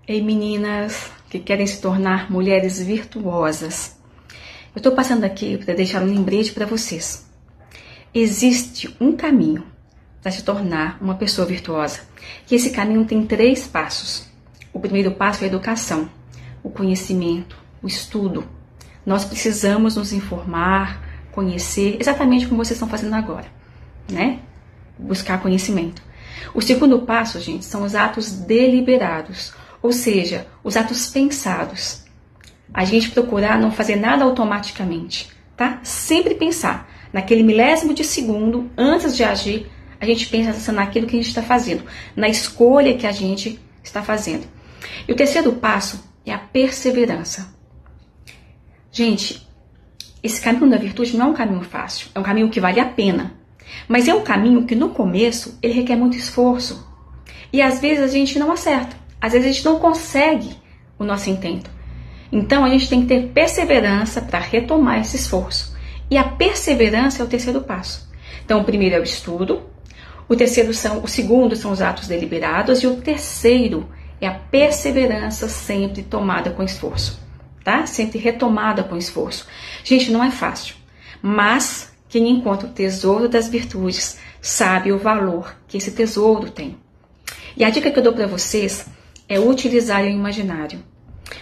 Ei, meninas que querem se tornar mulheres virtuosas. Eu estou passando aqui para deixar um lembrete para vocês. Existe um caminho para se tornar uma pessoa virtuosa. E esse caminho tem 3 passos. O primeiro passo é a educação, o conhecimento, o estudo. Nós precisamos nos informar, conhecer, exatamente como vocês estão fazendo agora, né? Buscar conhecimento. O segundo passo, gente, são os atos deliberados, ou seja, os atos pensados. A gente procurar não fazer nada automaticamente, tá? Sempre pensar. Naquele milésimo de segundo, antes de agir, a gente pensa naquilo que a gente está fazendo, na escolha que a gente está fazendo. E o terceiro passo é a perseverança. Gente, esse caminho da virtude não é um caminho fácil, é um caminho que vale a pena. Mas é um caminho que no começo ele requer muito esforço. E às vezes a gente não acerta, às vezes a gente não consegue o nosso intento. Então a gente tem que ter perseverança para retomar esse esforço. E a perseverança é o terceiro passo. Então o primeiro é o estudo, o segundo são os atos deliberados e o terceiro é a perseverança sempre tomada com esforço, tá? Sempre retomada com esforço. Gente, não é fácil, mas quem encontra o tesouro das virtudes sabe o valor que esse tesouro tem. E a dica que eu dou para vocês é utilizar o imaginário.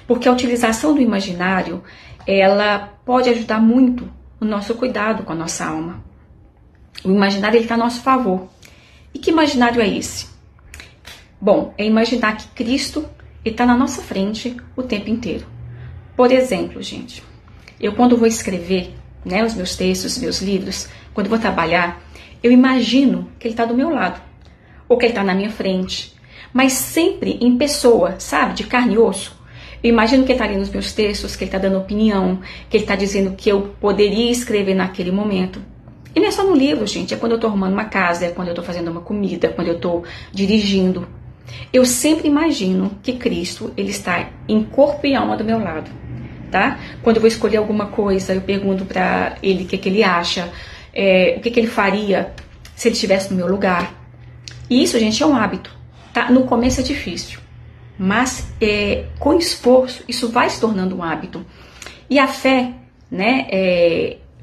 Porque a utilização do imaginário, ela pode ajudar muito no nosso cuidado com a nossa alma. O imaginário está a nosso favor. E que imaginário é esse? Bom, é imaginar que Cristo está na nossa frente o tempo inteiro. Por exemplo, gente, eu quando vou escrever, né, os meus textos, os meus livros, quando vou trabalhar, eu imagino que ele está do meu lado, ou que ele está na minha frente, mas sempre em pessoa, sabe, de carne e osso. Eu imagino que ele está ali nos meus textos, que ele está dando opinião, que ele está dizendo que eu poderia escrever naquele momento. E não é só no livro, gente, é quando eu estou arrumando uma casa, é quando eu estou fazendo uma comida, quando eu estou dirigindo. Eu sempre imagino que Cristo, ele está em corpo e alma do meu lado. Tá? Quando eu vou escolher alguma coisa, eu pergunto para ele o que ele acha, o que ele faria se ele estivesse no meu lugar. E isso, gente, é um hábito. Tá? No começo é difícil, mas com esforço isso vai se tornando um hábito. E a fé, né,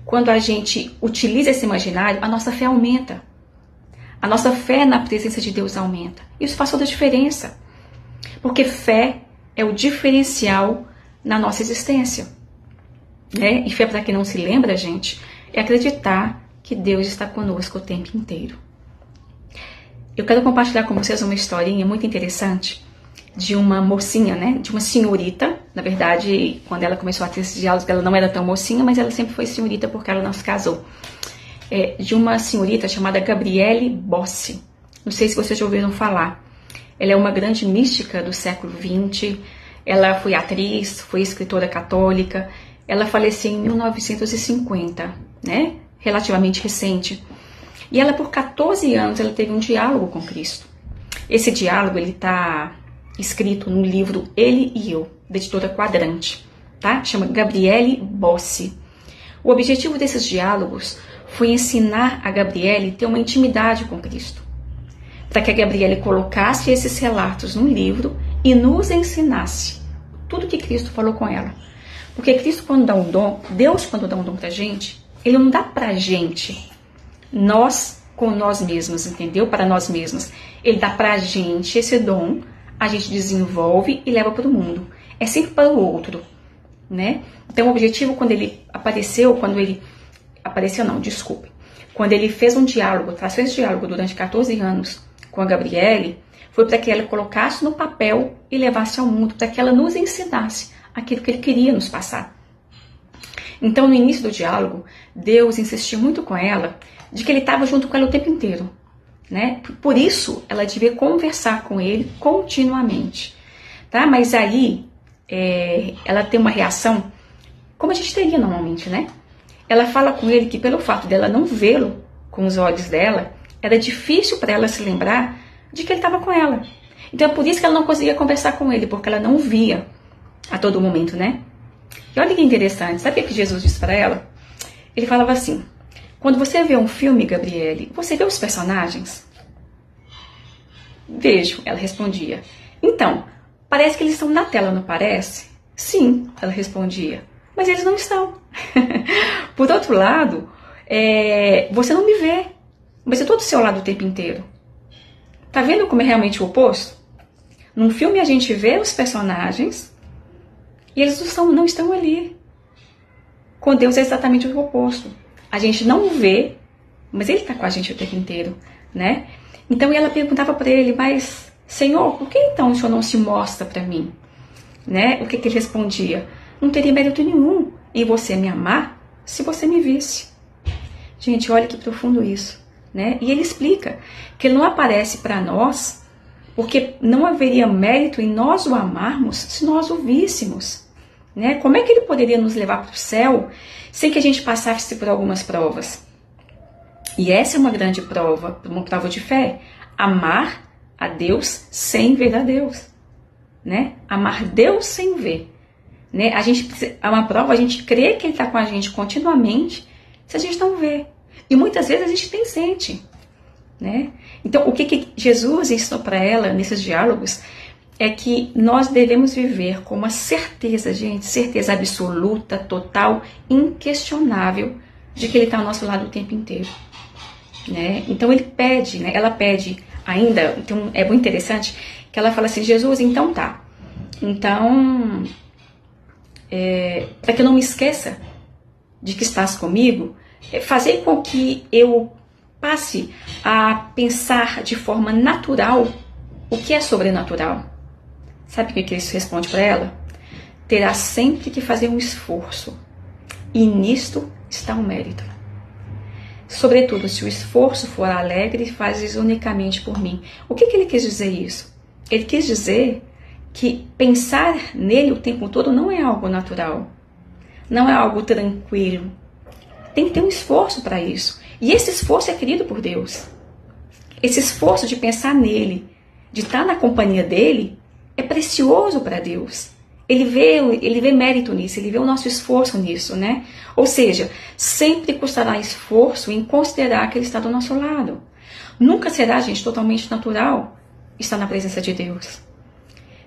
quando a gente utiliza esse imaginário, a nossa fé aumenta. A nossa fé na presença de Deus aumenta. Isso faz toda a diferença. Porque fé é o diferencial na nossa existência, né? E fé, para quem não se lembra, gente, é acreditar que Deus está conosco o tempo inteiro. Eu quero compartilhar com vocês uma historinha muito interessante de uma mocinha, né? De uma senhorita. Na verdade, quando ela começou a ter esses diálogos, ela não era tão mocinha, mas ela sempre foi senhorita porque ela não se casou. De uma senhorita chamada Gabriele Bossi. Não sei se vocês já ouviram falar. Ela é uma grande mística do século XX. Ela foi atriz, foi escritora católica. Ela faleceu em 1950, né? Relativamente recente. E ela, por 14 anos, ela teve um diálogo com Cristo. Esse diálogo, ele está escrito no livro Ele e Eu, da editora Quadrante, tá? Chama Gabriele Bossi. O objetivo desses diálogos foi ensinar a Gabriele a ter uma intimidade com Cristo. Para que a Gabriele colocasse esses relatos num livro e nos ensinasse tudo que Cristo falou com ela. Porque Cristo, quando dá um dom, Deus, quando dá um dom pra gente, ele não dá pra gente, nós com nós mesmos, entendeu? Para nós mesmos. Ele dá pra gente esse dom, a gente desenvolve e leva para o mundo. É sempre para o outro, né? Então o objetivo, quando ele apareceu, quando ele fez um diálogo, traçou esse diálogo durante 14 anos com a Gabriele, foi para que ela colocasse no papel e levasse ao mundo, para que ela nos ensinasse aquilo que ele queria nos passar. Então, no início do diálogo, Deus insistiu muito com ela de que ele estava junto com ela o tempo inteiro, né? Por isso, ela devia conversar com ele continuamente, tá? Mas aí, ela tem uma reação, como a gente teria normalmente, né? Ela fala com ele que pelo fato dela não vê-lo com os olhos dela, era difícil para ela se lembrar de que ele estava com ela. Então é por isso que ela não conseguia conversar com ele, porque ela não via a todo momento, né? E olha que interessante, sabe o que Jesus disse para ela? Ele falava assim: quando você vê um filme, Gabriele, você vê os personagens? Vejo, ela respondia. Então, Parece que eles estão na tela, não parece? Sim, ela respondia, mas eles não estão. Por outro lado, você não me vê, mas eu estou do seu lado o tempo inteiro. Tá vendo como é realmente o oposto? Num filme a gente vê os personagens e eles não estão ali. Com Deus é exatamente o oposto. A gente não o vê, mas Ele está com a gente o tempo inteiro, né? Então ela perguntava para ele, mas Senhor, por que então o Senhor não se mostra para mim? Né? O que ele respondia? Não teria mérito nenhum em você me amar se você me visse. Gente, olha que profundo isso, né? E ele explica que ele não aparece para nós porque não haveria mérito em nós o amarmos se nós o víssemos, né? Como é que ele poderia nos levar para o céu sem que a gente passasse por algumas provas? E essa é uma grande prova, uma prova de fé. Amar a Deus sem ver a Deus, né? Amar Deus sem ver, né? É uma prova, a gente crê que Ele está com a gente continuamente, se a gente não vê. E muitas vezes a gente nem sente, né? Então, o que Jesus ensinou para ela nesses diálogos é que nós devemos viver com uma certeza, gente, certeza absoluta, total, inquestionável, de que Ele está ao nosso lado o tempo inteiro, né? Então ele pede, né? Ela pede ainda, então é muito interessante que ela fala assim, Jesus, então tá, então para que eu não me esqueça de que estás comigo, fazer com que eu passe a pensar de forma natural o que é sobrenatural. Sabe o que ele responde para ela? Terá sempre que fazer um esforço, e nisto está o mérito. Sobretudo, se o esforço for alegre, fazes unicamente por mim. O que ele quis dizer isso? Ele quis dizer que pensar nele o tempo todo não é algo natural, não é algo tranquilo. Tem que ter um esforço para isso. E esse esforço é querido por Deus. Esse esforço de pensar nele, de estar na companhia dele, é precioso para Deus. Ele vê mérito nisso, ele vê o nosso esforço nisso, né? Ou seja, sempre custará esforço em considerar que ele está do nosso lado. Nunca será, gente, totalmente natural estar na presença de Deus.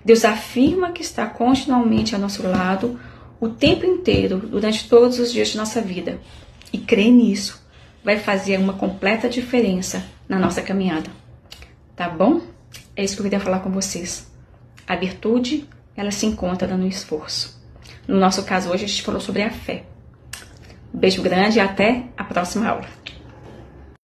Deus afirma que está continuamente ao nosso lado o tempo inteiro, durante todos os dias de nossa vida. E crer nisso vai fazer uma completa diferença na nossa caminhada. Tá bom? É isso que eu queria falar com vocês. A virtude, ela se encontra no esforço. No nosso caso hoje, a gente falou sobre a fé. Beijo grande e até a próxima aula.